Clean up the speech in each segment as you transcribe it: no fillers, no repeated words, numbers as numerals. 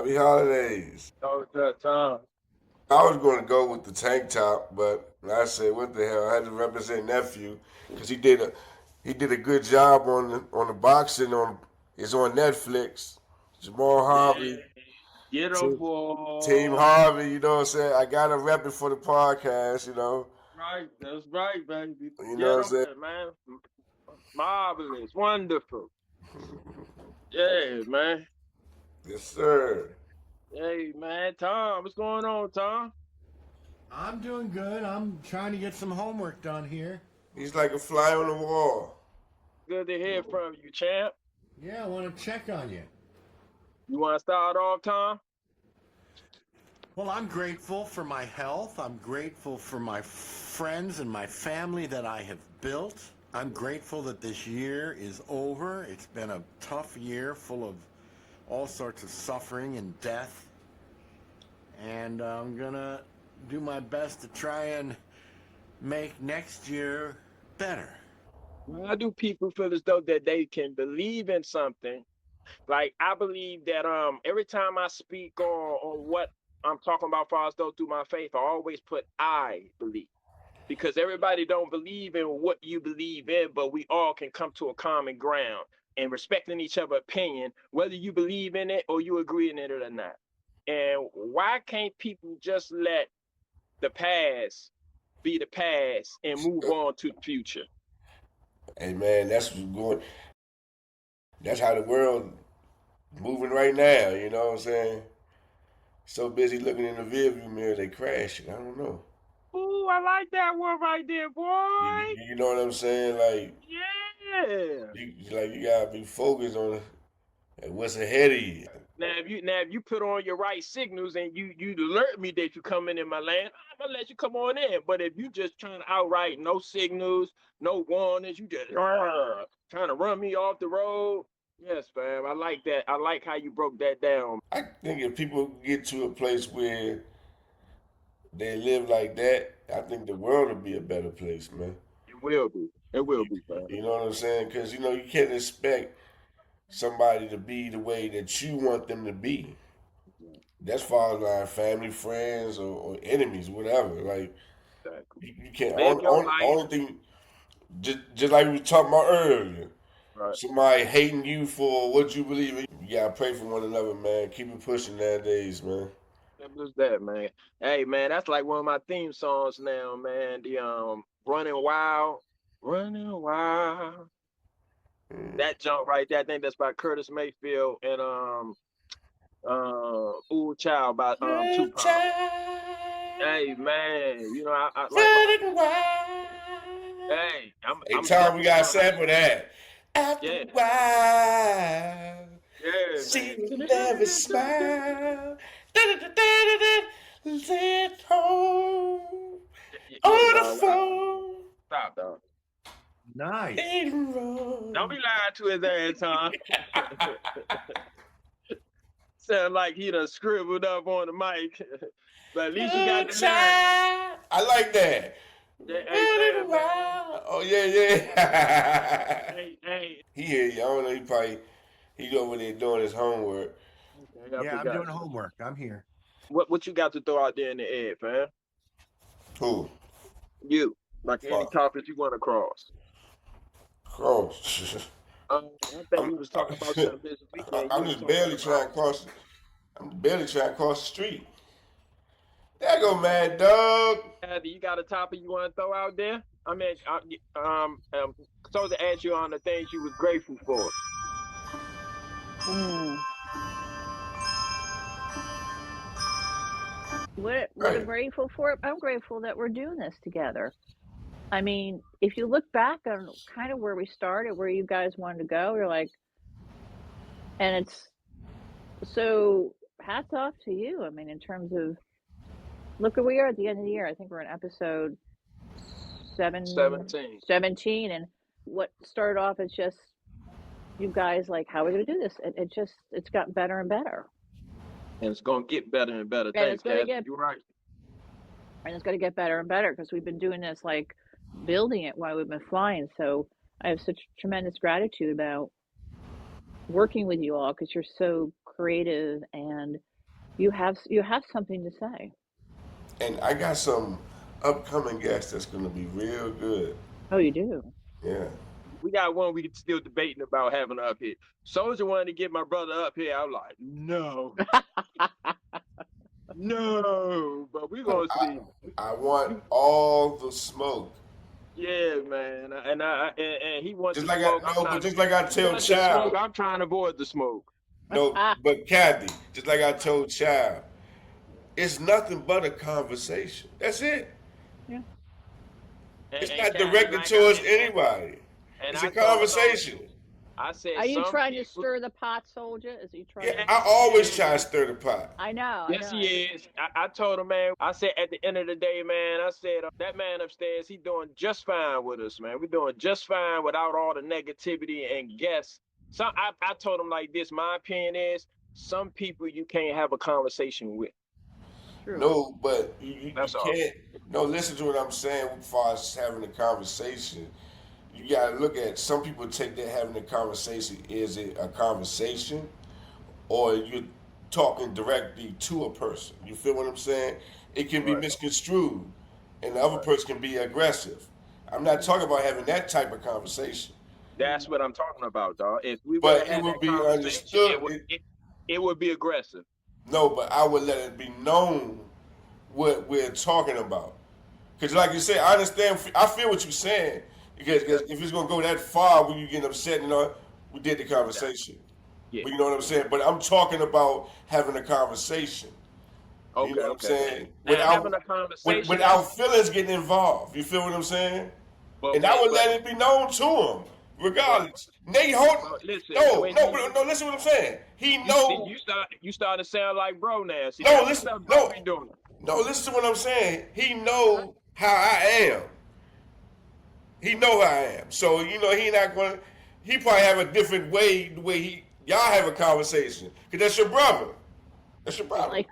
Happy holidays. Oh, good time. I was going to go with the tank top, but I said, "What the hell?" I had to represent nephew because he did a good job on the boxing on it's on Netflix. Jamal Yeah. Harvey, Get 'em, Team boy. Harvey. You know what I'm saying? I got to rep it for the podcast. Right. That's right, baby. You know Get what I'm 'em, saying? man. Marvelous. Wonderful. Yeah, man. Yes, sir. Hey, man. Tom, what's going on, Tom? I'm doing good. I'm trying to get some homework done here. He's like a fly on the wall. Good to hear from you, champ. Yeah, I want to check on you. You want to start off, Tom? Well, I'm grateful for my health. I'm grateful for my friends and my family that I have built. I'm grateful that this year is over. It's been a tough year full of all sorts of suffering and death. And I'm going to do my best to try and make next year better. Why do people feel as though that they can believe in something? Like I believe that every time I speak on what I'm talking about far as though through my faith, I always put I believe. Because everybody don't believe in what you believe in, but we all can come to a common ground and respecting each other's opinion, whether you believe in it or you agree in it or not. And why can't people just let the past be the past and move on to the future? Hey man, that's what's going. That's how the world moving right now. You know what I'm saying? So busy looking in the rearview mirror, they crashing. I don't know. Ooh, I like that one right there, You, boy. you know what I'm saying? Like Yeah. you gotta be focused on what's ahead of you. Now if you put on your right signals and you alert me that you coming in my land, I'm gonna let you come on in. But if you just trying to outright no signals, no warnings, you just trying to run me off the road. Yes, fam. I like that. I like how you broke that down. I think if people get to a place where they live like that, I think the world would be a better place, man. It will be. It will You, be, fam. you know what I'm saying? Because you can't expect somebody to be the way that you want them to be. That's far as like family, friends, or enemies, whatever. Like Exactly. you can't. Live your life. Only thing, just like we were talking about earlier, Right. somebody hating you for what you believe in. You gotta pray for one another, man. Keep it pushing nowadays, man. Simple as that, man. Hey, man, that's like one of my theme songs now, man. The Running Wild, Running Wild. Mm. That jump right there, I think that's by Curtis Mayfield and Ooh Child by Good Tupac. child, Hey man, I like running wild. hey, Hey, I'm Tom, we definitely gotta gonna sample that. After yeah, a while, yeah, see man. you never smile. Let home Yeah, on the dog. phone. Stop, dog. Nice. Ain't Don't be wrong. lying to his ass, Tom. Sound like he done scribbled up on the mic. But at least you got Good the lyrics. child. I like that. Yeah, hey Running man, man. wild. Oh yeah, yeah. Hey. He hear you. I don't know. He over there doing his homework. Okay, I Yeah, I'm forgot. doing homework. I'm here. What you got to throw out there in the air, man? Who? You. Like any Fuck. topic you want to cross. Cross. I think I'm, we was talking about something this weekend. You I'm was just talking barely trying to about cross. I'm barely trying to cross the street. There go Mad Dog. do you got a topic you want to throw out there? I mean, supposed to ask you on the things you was grateful for. Mm. What I'm Right. grateful for? I'm grateful that we're doing this together. I mean, if you look back on kind of where we started, where you guys wanted to go, you're like, and it's so hats off to you. I mean, in terms of look where we are at the end of the year. I think we're in episode 17. 17, and what started off as just you guys like, how are we going to do this? It's gotten better and better, And it's gonna get better and better. and Thanks, Kathy. You're right. it's going to get better and better because we've been doing this like building it while we've been flying. So I have such tremendous gratitude about working with you all because you're so creative and You have something to say. And I got some upcoming guests that's gonna be real good. Oh, you do. Yeah. We got one we still debating about having up here. Soulja wanted to get my brother up here. I'm like, no, no, but we No, gonna see. I want all the smoke. Yeah, man, and he wants Just the like smoke. I'm but not. just like I He tell wants the smoke. Child. I'm trying to avoid the smoke. No, but Kathy, just like I told Child, it's nothing but a conversation. That's it. Yeah. It's And not Kathy, directed like towards anybody. and It's a I told Soulja, conversation. I said Are you some trying to people. stir the pot, Soulja? Is he trying Yeah, to? I Yes, he always try to is. stir the pot. I know. Yes, he is. I told him, man. I said at the end of the day, man. I said that man upstairs, he doing just fine with us, man. We're doing just fine without all the negativity and guess. So I told him like this. My opinion is some people you can't have a conversation with. True. No, but you That's all. can't. No, listen to what I'm saying as far as having a conversation. You got to look at some people take that having a conversation is it a conversation or you're talking directly to a person. You feel what I'm saying? It can be Right. misconstrued and the other Right. person can be aggressive. I'm not talking about having that type of conversation, That's what I'm talking about, dog. If we would have but it had would that be conversation, understood. it would be aggressive. No, but I would let it be known what we're talking about. Because, like you say, I understand. I feel what you're saying. Because if it's gonna go that far, when you get upset, we did the conversation. Yeah. But you know what I'm saying. But I'm talking about having a conversation. You Okay. know what I'm Okay. saying? Now having a conversation. Without feelings getting involved. You feel what I'm saying? And I Okay, would but let it be known to him, but, regardless. Nate Holt. but listen, No, when no, he no. Listen what I'm saying. He you see know. you start to sound like bro now. See, No, that's the listen. stuff bro No, be doing. no. Listen to what I'm saying. He know how I am. He know how I am. So he not gonna. He probably have a different way. The way y'all have a conversation. Cause that's your brother. That's your brother. Like,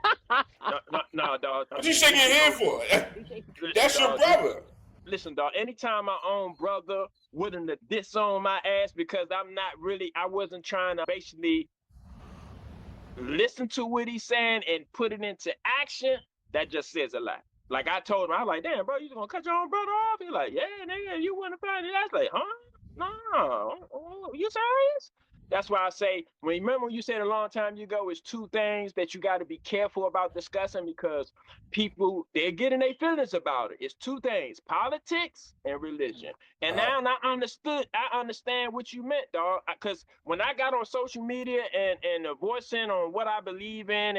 No, dog. What you shaking your head for? Listen, That's your dog. brother. Listen, dog. Anytime my own brother wouldn't have disown my ass because I wasn't trying to basically listen to what he's saying and put it into action, that just says a lot. Like I told him, I was like, damn, bro, you gonna cut your own brother off? He's like, yeah, nigga, you wanna find it? I was like, huh? No, you serious? That's why I say, remember when you said a long time ago, it's two things that you got to be careful about discussing because people, they're getting their feelings about it. It's two things, politics and religion. And now I understand what you meant, dog. Because when I got on social media and voicing on what I believe in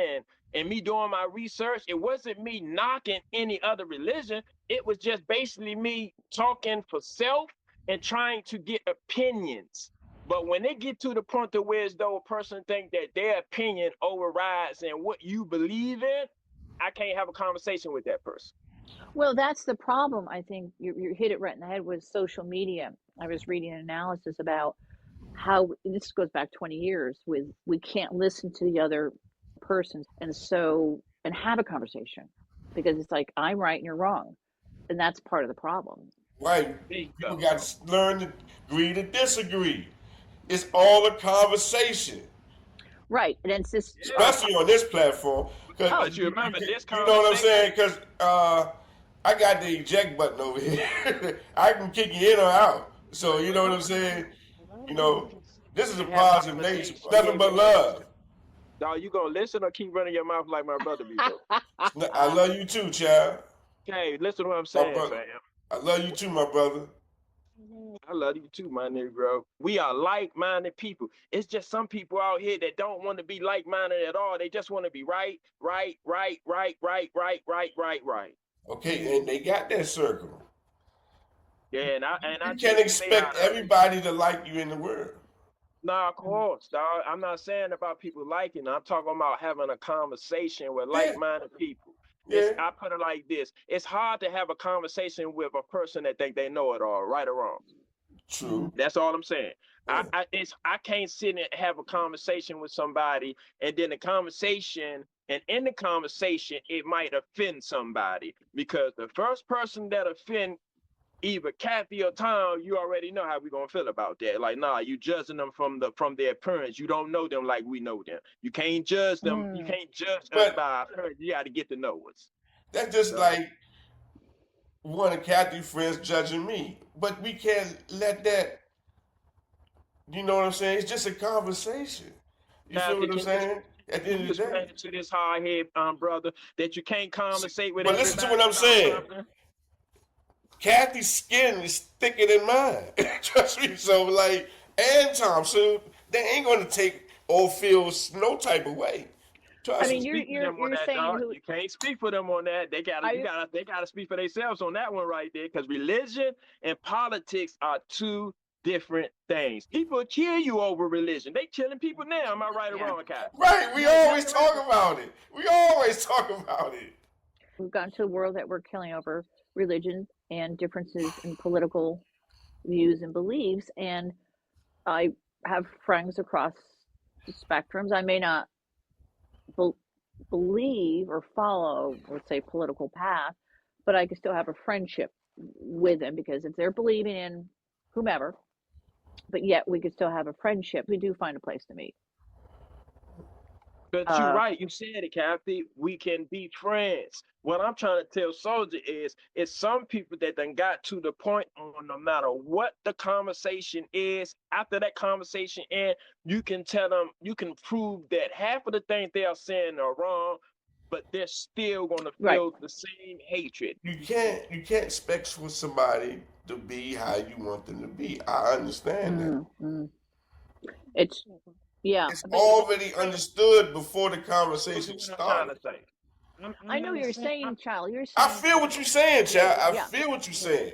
and me doing my research, it wasn't me knocking any other religion. It was just basically me talking for self and trying to get opinions. But when they get to the point to where as though a person think that their opinion overrides and what you believe in, I can't have a conversation with that person. well, that's the problem. I think you hit it right in the head with social media. I was reading an analysis about how this goes back 20 years with we can't listen to the other person and have a conversation because it's like I'm right and you're wrong, and that's part of the problem. Right. People Bingo. got to learn to agree to disagree. It's all a conversation, Right, and it's this. Yeah. especially on this platform. Because But you remember this you know what I'm conversation? saying? Because I got the eject button over here. I can kick you in or out. So you know what I'm saying? This is a You have positive nature. conversation. Nothing but love. Dog, you gonna listen or keep running your mouth like my brother be doing? I love you too, child. Okay, listen to what I'm My saying, brother. fam. I love you too, my brother. I love you too, my nigga. We are like-minded people. It's just some people out here that don't want to be like-minded at all. They just want to be right. Okay, and they got that circle. Yeah, and I You choose can't to stay out expect of it. everybody to like you in the world. Nah, of course, dog. I'm not saying about people liking. I'm talking about having a conversation with Yeah, like-minded people. yeah, I put it like this: it's hard to have a conversation with a person that think they know it all, right or wrong. true. That's all I'm saying. Yeah. I can't sit and have a conversation with somebody, and then in the conversation, it might offend somebody because the first person that offend either Kathy or Tom, you already know how we gonna feel about that. Like, nah, you judging them from their appearance. You don't know them like we know them. You can't judge them. You can't judge us But by our appearance. You got to get to know us. that's just So, like one of Kathy's friends judging me. But we can't let that, you know what I'm saying? It's just a conversation. You feel Kathy, what I'm saying? At the can end you of the day. explain to this hard head brother that you can't conversate with But listen to what everybody I'm about saying. something? Kathy's skin is thicker than mine. Trust me. So, like, and Tom, so they ain't going to take or feel no type of way. I Trust mean, me. Speak for them on you're that, saying dog. who You can't speak for them on that. are you? They gotta speak for themselves on that one right there. Because religion and politics are two different things. People kill you over religion. They killing people now. Am I right or Yeah. wrong, Kai? Right. We You ain't always nothing right. talk about it. We always talk about it. We've gotten to a world that we're killing over religion and differences in political views and beliefs. And I have friends across the spectrums. I may not be- believe or follow, let's say, political path, but I can still have a friendship with them because if they're believing in whomever, but yet we could still have a friendship. We do find a place to meet. But you're right. You said it, Kathy. We can be friends. What I'm trying to tell Soulja is it's some people that done got to the point on no matter what the conversation is, after that conversation end, you can tell them, you can prove that half of the things they are saying are wrong, but they're still gonna Right. feel the same hatred. You can't expect for somebody to be how you want them to be. I understand that. It's yeah, It's but already understood before the This is conversation what I'm trying started. to say. I I'm know not you're saying saying, child. You're I saying, feel what you're saying, yeah, child. I yeah. feel what you're saying.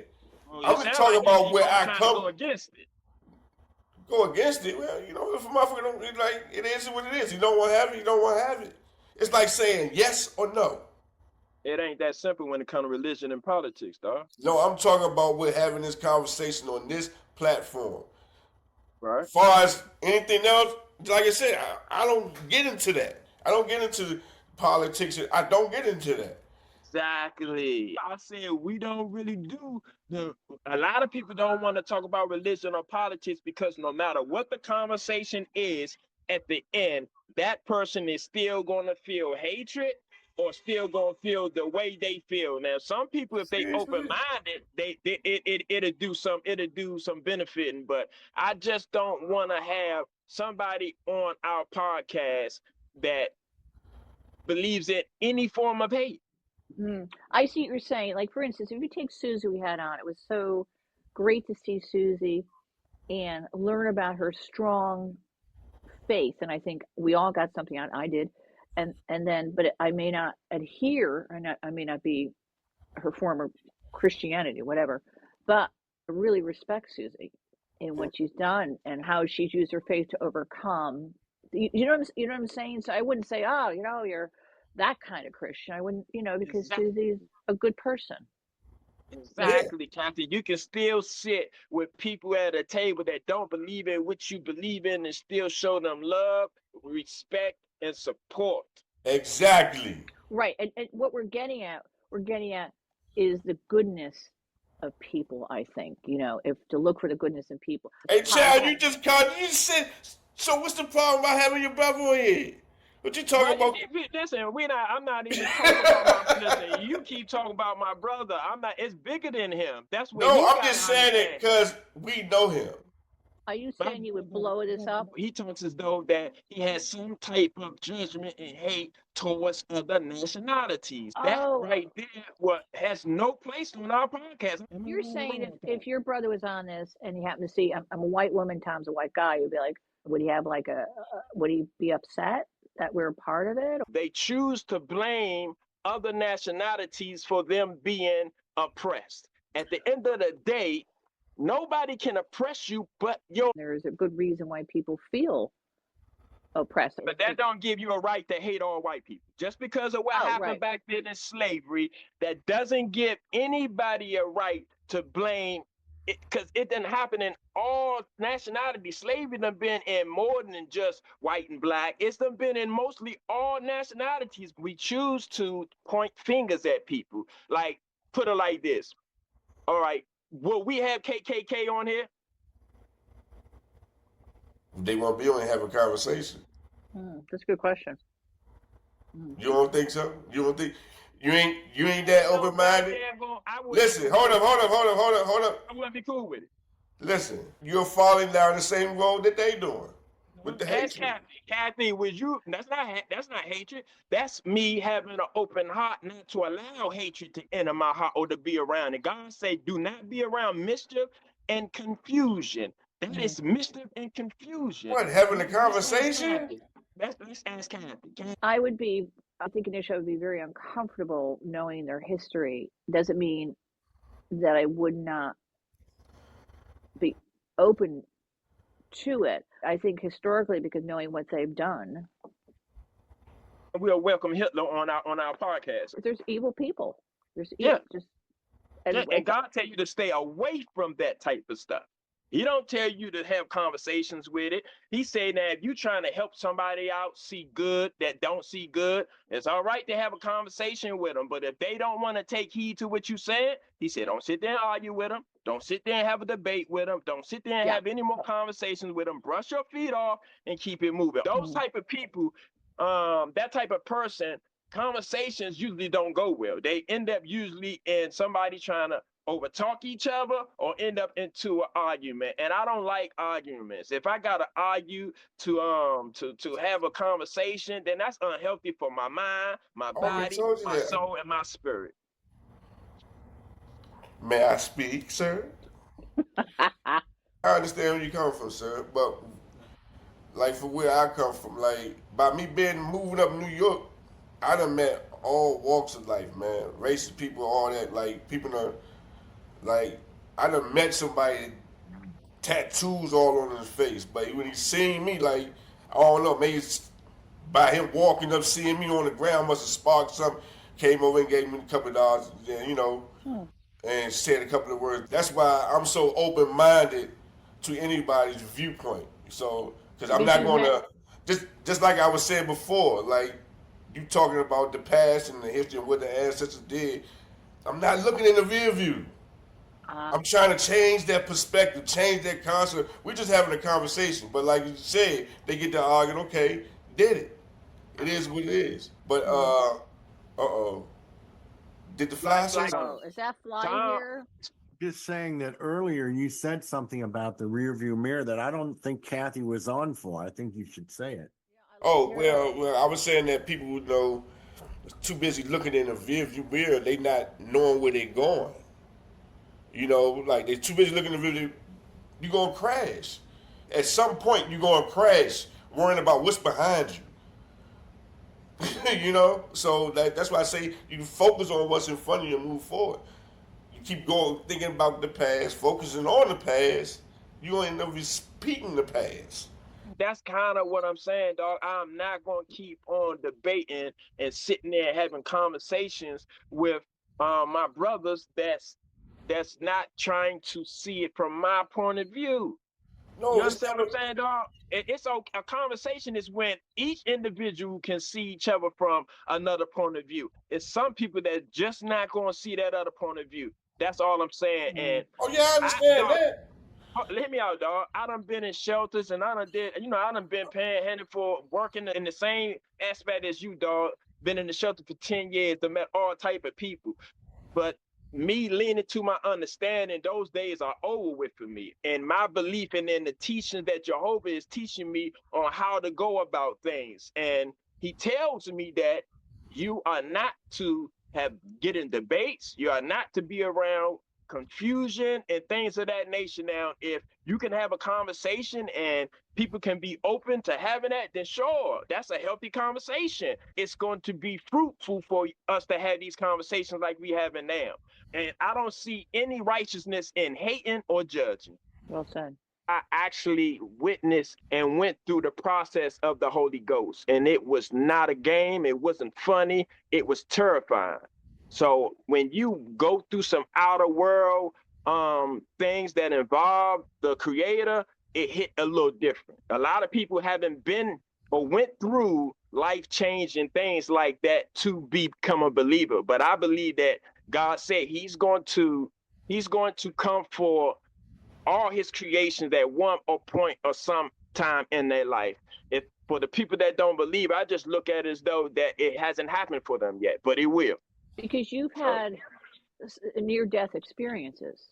well, you I'm just sound talking like about where I trying to come go against it. go against it. Well, if a motherfucker don't like it is what it is. You don't want to have it, you don't want to have it. It's like saying yes or no. It ain't that simple when it comes to religion and politics, dog. No, I'm talking about we're having this conversation on this platform. Right? As far as anything else, like I said, I don't get into that. I don't get into politics. I don't get into that. Exactly. I said we don't really do the. A lot of people don't want to talk about religion or politics because no matter what the conversation is, at the end, that person is still going to feel hatred or still going to feel the way they feel. Now, some people, if they open Seriously? minded, it'll do some benefiting. But I just don't want to have somebody on our podcast that believes in any form of hate. I see what you're saying. Like, for instance, if you take Susie we had on, it was so great to see Susie and learn about her strong faith. And I think we all got something out. I did. And then, but I may not adhere, and I may not be her form of Christianity, whatever, but I really respect Susie and what she's done and how she's used her faith to overcome. You know what I'm saying? So I wouldn't say, oh, you're that kind of Christian. I wouldn't, because Exactly. Susie's a good person. Yeah, Exactly, Kathy. You can still sit with people at a table that don't believe in what you believe in and still show them love, respect, and support. exactly. Right. And what we're getting at is the goodness of people, I think, if to look for the goodness in people. Hey, Chad, Positive. you just called. You just said. So what's the problem about having your brother on here? What you talking But about? listen, I'm not even talking about my. Listen, you keep talking about my brother. I'm not. It's bigger than him. That's what No, he I'm got to just saying it understand. because we know him. Are you My saying you would blow this up? he talks as though that he has some type of judgment and hate towards other nationalities. That Oh, right there what has no place on our podcast. you're saying if your brother was on this and he happened to see I'm a white woman, Tom's a white guy, you'd be like, would he have like would he be upset that we're a part of it? They choose to blame other nationalities for them being oppressed. At the end of the day, nobody can oppress you but your. There's a good reason why people feel oppressed. But that don't give you a right to hate all white people. Just because of what Oh, happened right. back then in slavery, that doesn't give anybody a right to blame it, because it didn't happen in all nationalities. Slavery done been in more than just white and black. It's done been in mostly all nationalities. We choose to point fingers at people. Like, put it like this. All right, Will we have KKK on here? They won't be on and have a conversation. That's a good question. You don't think so? You don't think you ain't that So open minded? I wouldn't be Listen, cool with it. hold up. I wouldn't be cool with it. Listen, you're falling down the same road that they doing with the Ask hatred. Kathy. Kathy, was you? That's not hatred. That's me having an open heart, not to allow hatred to enter my heart or to be around it. God say, do not be around mischief and confusion. That is mischief and confusion. What, having a Let's ask conversation? Kathy. Let's ask Kathy. I think Anisha would be very uncomfortable knowing their history. Doesn't mean that I would not be open to it. I think historically, because knowing what they've done, We'll welcome Hitler on our podcast. there's evil people. There's Yeah. just And God tell you to stay away from that type of stuff. He don't tell you to have conversations with it. He say that if you trying to help somebody out see good that don't see good, it's all right to have a conversation with them. But if they don't want to take heed to what you said, he said, don't sit there and argue with them. Don't sit there and have a debate with them. Don't sit there and have any more conversations with them. Brush your feet off and keep it moving. Those type of people, that type of person, conversations usually don't go well. They end up usually in somebody trying to overtalk each other or end up into an argument. And I don't like arguments. If I gotta argue to have a conversation, then that's unhealthy for my mind, my body, my soul, and my spirit. May I speak, sir? I understand where you come from, sir, but like for where I come from, like by me being moving up New York, I done met all walks of life, man. Racist people, all that. Like people are like I done met somebody tattoos all on his face, but when he seen me, like I don't know, maybe it's by him walking up, seeing me on the ground, must have sparked something. Came over and gave me a couple of dollars, and said a couple of words. That's why I'm so open minded to anybody's viewpoint. So, because I'm not going to just like I was saying before, like you talking about the past and the history and what the ancestors did. I'm not looking in the rear view. I'm trying to change that perspective, change that concept. We're just having a conversation. But like you said, they get to arguing, okay, did it. It is what it is. But did the fly say something? Is that fly here? Just saying that earlier you said something about the rear view mirror that I don't think Kathy was on for. I think you should say it. Oh, well, I was saying that people would know too busy looking in the rear view mirror, they not knowing where they're going. Like they're too busy looking in the rear view, you're gonna crash. At some point you're gonna crash, worrying about what's behind you. So that's why I say you focus on what's in front of you and move forward. You keep going thinking about the past, focusing on the past, you end up repeating the past. That's kind of what I'm saying, dog. I'm not going to keep on debating and sitting there having conversations with my brothers that's not trying to see it from my point of view. No, you understand what I'm saying, dog? It's okay. A conversation is when each individual can see each other from another point of view. It's some people that just not going to see that other point of view. That's all I'm saying. And I understand that. Let me out, dog. I done been in shelters and I done been panhandling for working in the same aspect as you, dog. Been in the shelter for 10 years, I met all type of people. But me leaning to my understanding, those days are over with for me. And my belief in the teaching that Jehovah is teaching me on how to go about things. And he tells me that you are not to get in debates. You are not to be around confusion and things of that nature. Now, if you can have a conversation and people can be open to having that, then sure, that's a healthy conversation. It's going to be fruitful for us to have these conversations like we having now. And I don't see any righteousness in hating or judging. Well said. I actually witnessed and went through the process of the Holy Ghost, and it was not a game. It wasn't funny. It was terrifying. So when you go through some outer world things that involve the Creator, it hit a little different. A lot of people haven't been or went through life-changing things like that to become a believer. But I believe that God said he's going to He's going to come for all his creations at one or point or some time in their life. If for the people that don't believe, I just look at it as though that it hasn't happened for them yet, but it will. Because you've So, had near-death experiences,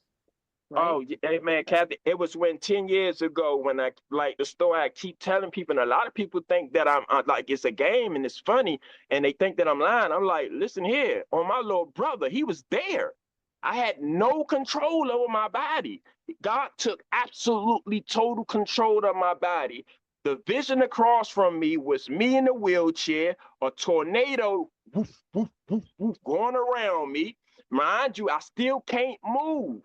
right? oh, hey man, Kathy, it was when 10 years ago when I like the story I keep telling people, and a lot of people think that I'm like it's a game and it's funny, and they think that I'm lying. I'm like, listen here, on my little brother, he was there. I had no control over my body. God took absolutely total control of my body. The vision across from me was me in a wheelchair, a tornado woof, woof, woof, woof, going around me. Mind you, I still can't move.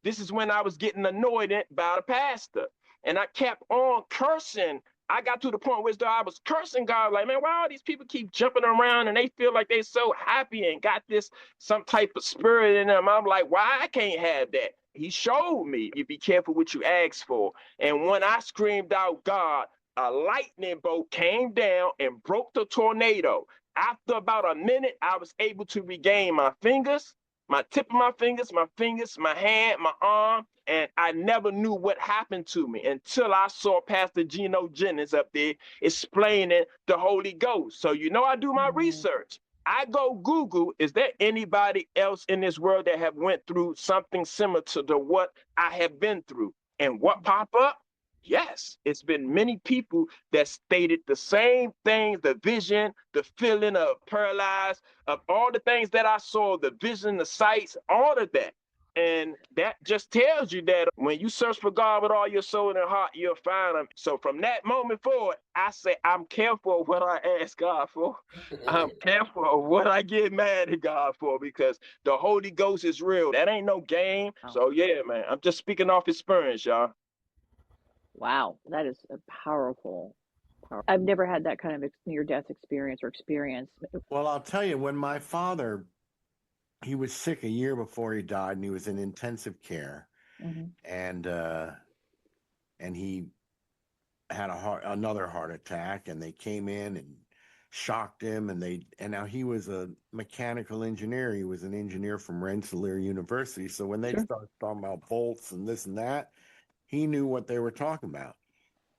This is when I was getting annoyed by the pastor. And I kept on cursing. I got to the point where I was cursing God, like, man, why all these people keep jumping around and they feel like they're so happy and got this some type of spirit in them? I'm like, why I can't have that? He showed me, you be careful what you ask for. And when I screamed out, God, a lightning bolt came down and broke the tornado. After about a minute, I was able to regain my fingers, my tip of my fingers, my hand, my arm, and I never knew what happened to me until I saw Pastor Geno Jennings up there explaining the Holy Ghost. So I do my research. I go Google, is there anybody else in this world that have went through something similar to what I have been through? And what pop up? Yes, it's been many people that stated the same things, the vision, the feeling of paralyzed, of all the things that I saw, the vision, the sights, all of that. And that just tells you that when you search for God with all your soul and heart, you'll find him. So from that moment forward, I say, I'm careful of what I ask God for. I'm careful of what I get mad at God for, because the Holy Ghost is real. That ain't no game. So yeah, man, I'm just speaking off experience, y'all. Wow, that is a powerful. I've never had that kind of near-death experience. Well, I'll tell you, when my father, he was sick a year before he died, and he was in intensive care, and he had another heart attack, and they came in and shocked him, and now he was a mechanical engineer. He was an engineer from Rensselaer University. So when they started talking about volts and this and that, he knew what they were talking about.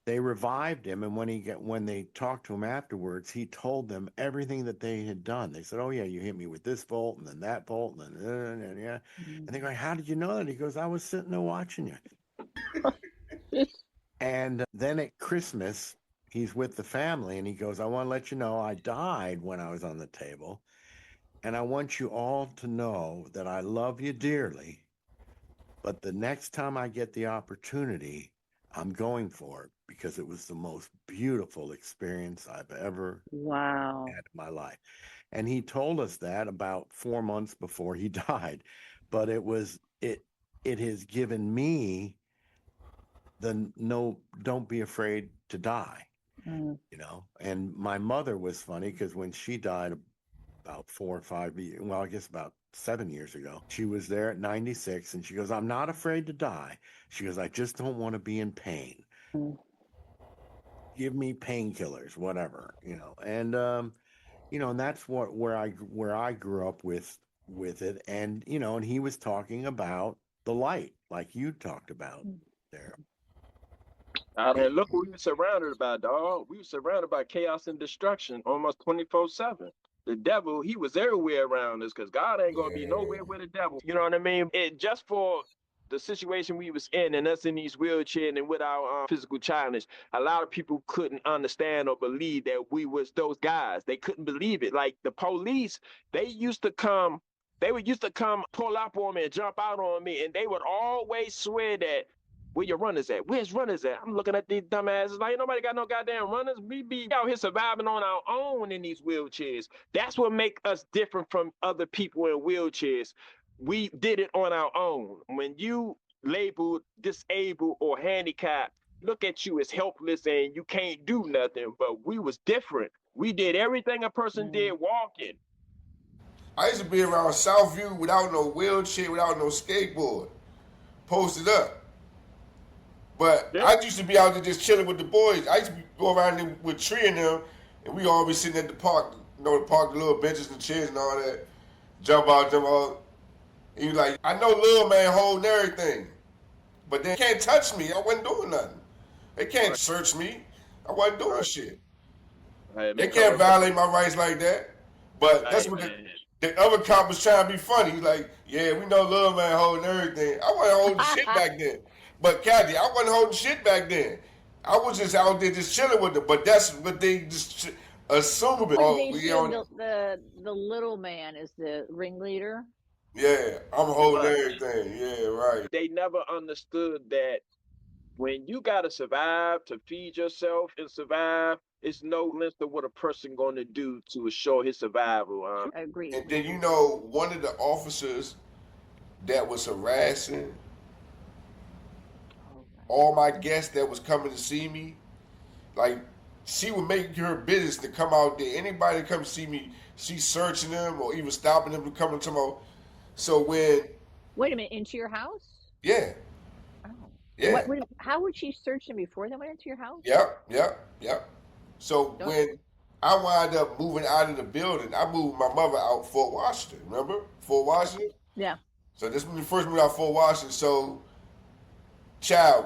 They revived him, and when they talked to him afterwards, he told them everything that they had done. They said, "Oh yeah, you hit me with this volt and then that volt and then yeah." And they go, "How did you know that?" He goes, "I was sitting there watching you." And then at Christmas, he's with the family, and he goes, "I want to let you know I died when I was on the table, and I want you all to know that I love you dearly, but the next time I get the opportunity, I'm going for it, because it was the most beautiful experience I've ever had in my life." And he told us that about 4 months before he died. But it has given me don't be afraid to die, And my mother was funny, because when she died about 4 or 5 years, well, I guess about 7 years ago, she was there at 96, and she goes, "I'm not afraid to die." She goes, "I just don't want to be in pain. Give me painkillers, whatever, And and that's where I grew up with it, and and he was talking about the light, like you talked about there. And look what we were surrounded by, dog. We were surrounded by chaos and destruction almost 24/7. The devil, he was everywhere around us, because God ain't going to be nowhere with the devil. You know what I mean? Just for the situation we was in, and us in these wheelchairs and with our physical challenge, a lot of people couldn't understand or believe that we was those guys. They couldn't believe it. Like the police, they would used to come pull up on me and jump out on me, and they would always swear that, "Where your runners at? Where's runners at?" I'm looking at these dumbasses like, nobody got no goddamn runners. We be out here surviving on our own in these wheelchairs. That's what make us different from other people in wheelchairs. We did it on our own. When you labeled disabled or handicapped, look at you as helpless and you can't do nothing. But we was different. We did everything a person did walking. I used to be around Southview without no wheelchair, without no skateboard, posted up. But I used to be out there just chilling with the boys. I used to go around there with Tree and them, and we all be sitting at the park, the park, the little benches and chairs and all that. Jump out. He was like, I know Lil Man holding everything, but they can't touch me. I wasn't doing nothing. They can't search me. I wasn't doing shit. Hey, They man, can't violate my rights like that. But that's hey, what man. the other cop was trying to be funny. He's like, yeah, we know Lil Man holding everything. I wasn't holding shit back then. But Kathy, I wasn't holding shit back then. I was just out there just chilling with them. But that's what they just assume. Would they We assume on, the little man is the ringleader? yeah, I'm holding But everything. Yeah, right. they never understood that when you gotta survive to feed yourself and survive, it's no less than what a person gonna do to assure his survival. Agreed. And then you know, one of the officers that was harassing all my guests that was coming to see me, like she would make her business to come out there. Anybody that come see me, she's searching them or even stopping them to come to my. So when, Wait a minute, into your house? yeah, Oh. yeah, How would she search them before they went into your house? yep. So Don't- when I wound up moving out of the building, I moved my mother out Fort Washington. Remember Fort Washington? Yeah. So this was the first moved out Fort Washington. So, child,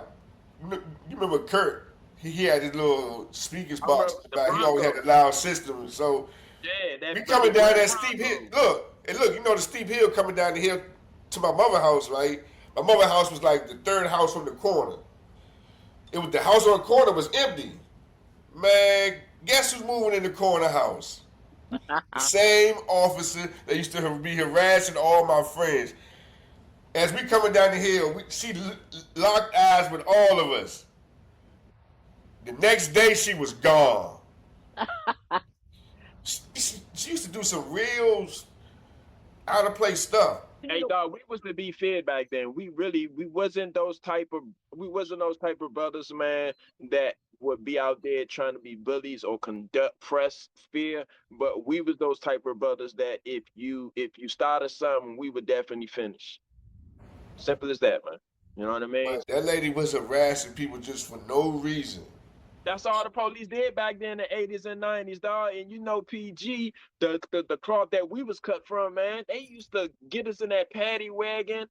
you remember Kurt? He had his little speakers I box. remember the He always had Broncos. a loud system. So Yeah, that we coming Philly down Red that steep hill. Broncos. Look, you know the steep hill coming down the hill to my mother house, right? My mother house was like the third house from the corner. It was the house on the corner was empty. Man, guess who's moving in the corner house? The same officer that used to be harassing all my friends. As we coming down the hill, she locked eyes with all of us. The next day, she was gone. She used to do some real out of place stuff. Hey dog, we was to be fed back then. We wasn't those type of brothers, man, that would be out there trying to be bullies or conduct press fear. But we was those type of brothers that if you started something, we would definitely finish. Simple as that, man. You know what I mean? But that lady was harassing people just for no reason. That's all the police did back then in the 80s and 90s, dog. And you know, PG, the cloth that we was cut from, man, they used to get us in that paddy wagon,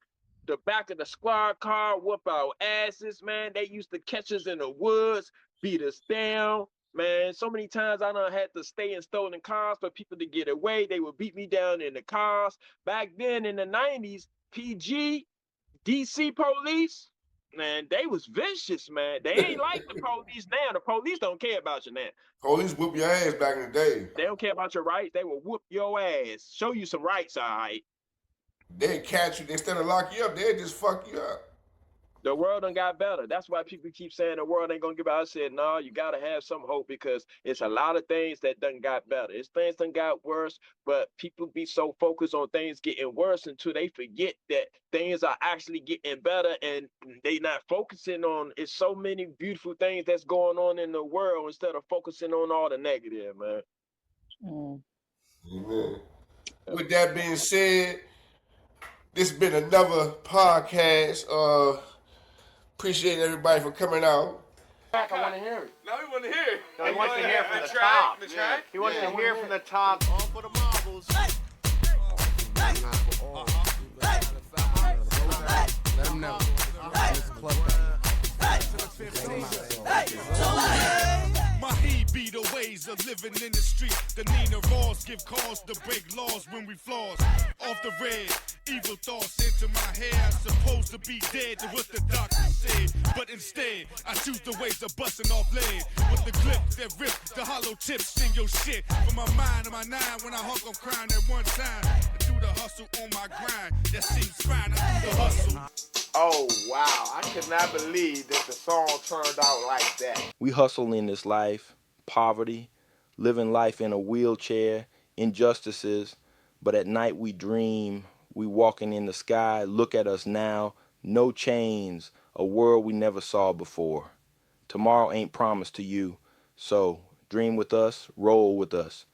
the back of the squad car, whoop our asses, man. They used to catch us in the woods, beat us down. Man, so many times I done had to stay in stolen cars for people to get away. They would beat me down in the cars. Back then in the 90s, PG, DC police, man, they was vicious, man. They ain't like the police now. The police don't care about you now. Police whoop your ass back in the day. They don't care about your rights. They will whoop your ass, show you some rights, all right. They'd catch you. Instead of lock you up, they'd just fuck you up. The world done got better. That's why people keep saying the world ain't gonna get better. I said, no, you gotta have some hope because it's a lot of things that done got better. It's things done got worse, but people be so focused on things getting worse until they forget that things are actually getting better and they not focusing on it's so many beautiful things that's going on in the world instead of focusing on all the negative, man. Amen. With that being said, this has been another podcast. Appreciate everybody for coming out. I want to hear it. Now we want to hear it. No, he wants to hear from the track, top. the track. He wants to hear from the top. On for the marbles. Let him know. This club My heat be the ways of living in the street. The Nina Ross give cause to break laws when we flaws. Off the red, evil thoughts into my head. I'm supposed to be dead to what the doctor said. But instead, I choose the ways of busting off lead. With the clip that rip the hollow tips in your shit. For my mind and my nine when I hunk on crying at one time. I do the hustle on my grind. That seems fine, I do the hustle. Oh, wow. I could not believe that the song turned out like that. We hustle in this life, poverty, living life in a wheelchair, injustices, but at night we dream, we walking in the sky, look at us now, no chains, a world we never saw before. Tomorrow ain't promised to you, so dream with us, roll with us.